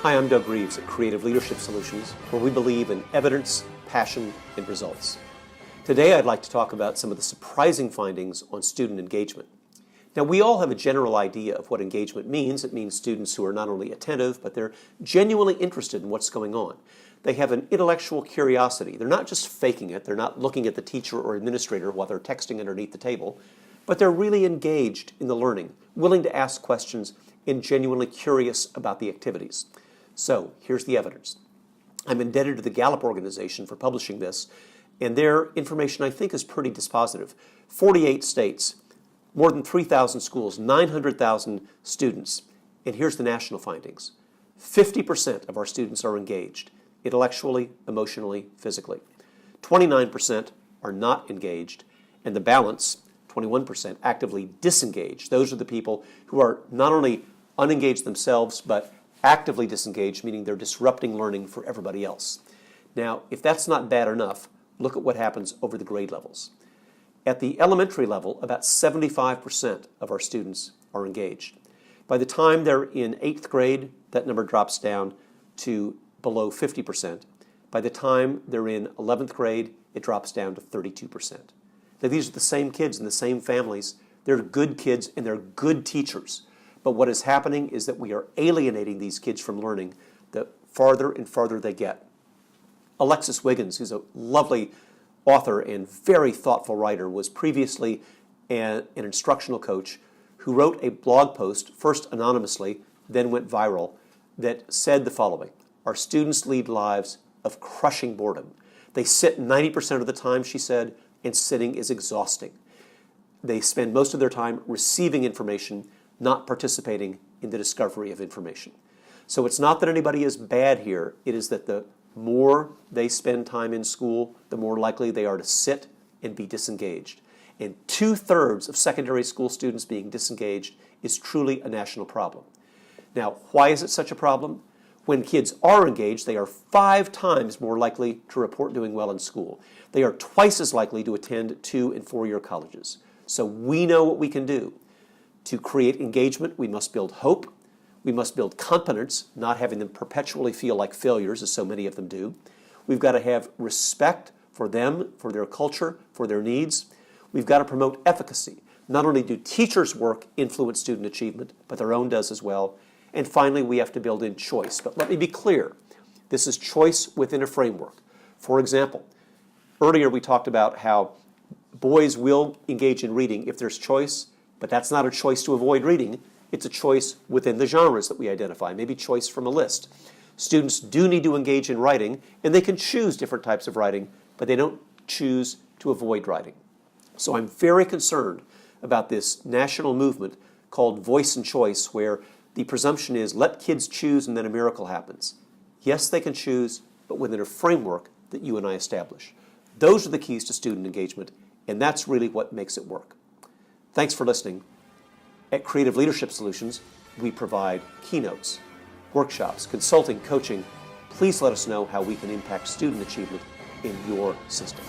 Hi, I'm Doug Reeves at Creative Leadership Solutions, where we believe in evidence, passion, and results. Today I'd like to talk about some of the surprising findings on student engagement. Now, we all have a general idea of what engagement means. It means students who are not only attentive, but they're genuinely interested in what's going on. They have an intellectual curiosity. They're not just faking it. They're not looking at the teacher or administrator while they're texting underneath the table, but they're really engaged in the learning, willing to ask questions, and genuinely curious about the activities. So here's the evidence. I'm indebted to the Gallup organization for publishing this, and their information I think is pretty dispositive. 48 states, more than 3,000 schools, 900,000 students, and here's the national findings. 50% of our students are engaged, intellectually, emotionally, physically. 29% are not engaged, and the balance, 21%, actively disengaged. Those are the people who are not only unengaged themselves, but actively disengaged, meaning they're disrupting learning for everybody else. Now, if that's not bad enough, look at what happens over the grade levels. At the elementary level, about 75% of our students are engaged. By the time they're in 8th grade, that number drops down to below 50%. By the time they're in 11th grade, it drops down to 32%. Now, these are the same kids in the same families. They're good kids and they're good teachers. But what is happening is that we are alienating these kids from learning the farther and farther they get. Alexis Wiggins, who's a lovely author and very thoughtful writer, was previously an instructional coach who wrote a blog post, first anonymously, then went viral, that said the following: our students lead lives of crushing boredom. They sit 90% of the time, she said, and sitting is exhausting. They spend most of their time receiving information, not participating in the discovery of information. So it's not that anybody is bad here. It is that the more they spend time in school, the more likely they are to sit and be disengaged. And 2/3 of secondary school students being disengaged is truly a national problem. Now, why is it such a problem? When kids are engaged, they are 5 times more likely to report doing well in school. They are twice as likely to attend 2- and 4-year colleges. So we know what we can do. To create engagement, we must build hope. We must build confidence, not having them perpetually feel like failures, as so many of them do. We've got to have respect for them, for their culture, for their needs. We've got to promote efficacy. Not only do teachers' work influence student achievement, but their own does as well. And finally, we have to build in choice. But let me be clear. This is choice within a framework. For example, earlier we talked about how boys will engage in reading if there's choice, but that's not a choice to avoid reading. It's a choice within the genres that we identify, maybe choice from a list. Students do need to engage in writing, and they can choose different types of writing, but they don't choose to avoid writing. So I'm very concerned about this national movement called Voice and Choice, where the presumption is let kids choose and then a miracle happens. Yes, they can choose, but within a framework that you and I establish. Those are the keys to student engagement, and that's really what makes it work. Thanks for listening. At Creative Leadership Solutions, we provide keynotes, workshops, consulting, coaching. Please let us know how we can impact student achievement in your system.